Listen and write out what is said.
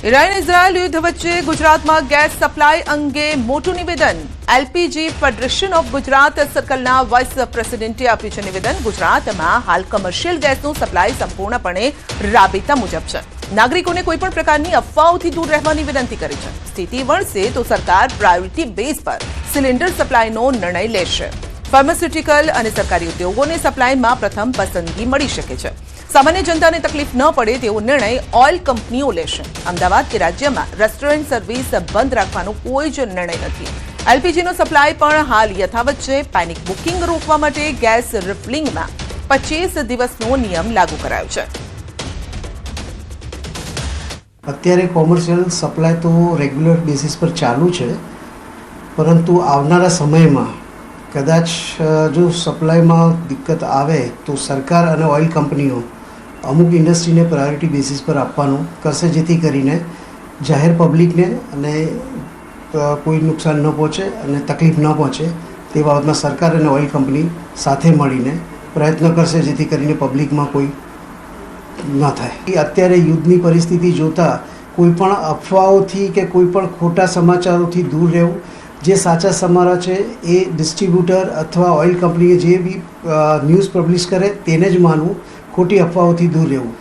Iran Israel યુદ્ધ વચ્ચે ગુજરાતમાં ગેસ સપ્લાય અંગે મોટું નિવેદન। એલપીજી ફેડરેશન ઓફ ગુજરાત સર્કલના વાઇસ પ્રેસિડેન્ટે આપ્યું છે નિવેદન। ગુજરાતમાં હાલ કમર્શિયલ ગેસનું સપ્લાય સંપૂર્ણપણે રાબેતા મુજબ છે। નાગરિકોને કોઈપણ પ્રકારની અફવાઓથી દૂર રહેવાની વિનંતી કરી છે। સ્થિતિ વણસે તો સરકાર પ્રાયોરિટી બેઝ પર સિલિન્ડર સપ્લાયનો નિર્ણય લેશે। ફાર્માસ્યુટિકલ અને સરકારી ઉદ્યોગોને સપ્લાયમાં પ્રથમ પસંદગી મળી શકે છે। સામાન્ય જનતાને તકલીફ ન પડે તેવો નિર્ણય ઓઇલ કંપનીઓ લેશે। અમદાવાદ કે રાજ્યમાં રેસ્ટોરન્ટ સર્વિસ બંધ રાખવાનો કોઈ જ નિર્ણય નથી। એલપીજીનો સપ્લાય પણ હાલ યથાવત છે। પેનિક બુકિંગ રોકવા માટે ગેસ રિફિલિંગમાં 25 દિવસનો નિયમ લાગુ કરાયો છે। અત્યારે કોમર્શિયલ સપ્લાય તો રેગ્યુલર બેસિસ પર ચાલુ છે, પરંતુ આવનારા સમયમાં કદાચ જો સપ્લાયમાં દિક્કત આવે તો સરકાર અને ઓઇલ કંપનીઓ અમુક ઇન્ડસ્ટ્રીને પ્રાયોરિટી બેસિસ પર આપવાનું કરશે, જેથી કરીને જાહેર પબ્લિકને અને કોઈ નુકસાન ન પહોંચે અને તકલીફ ન પહોંચે તે બાબતમાં સરકાર અને ઓઇલ કંપની સાથે મળીને પ્રયત્ન કરશે, જેથી કરીને પબ્લિકમાં કોઈ ન થાય। અત્યારે યુદ્ધની પરિસ્થિતિ જોતાં કોઈ પણ અફવાઓથી કે કોઈ પણ ખોટા સમાચારોથી દૂર રહેવું। જે સાચા સમાચાર છે એ ડિસ્ટ્રીબ્યુટર અથવા ઓઇલ કંપનીએ જે બી ન્યૂઝ પબ્લિશ કરે તેને જ માનવું, ખોટી અફવાઓથી દૂર રહેવું।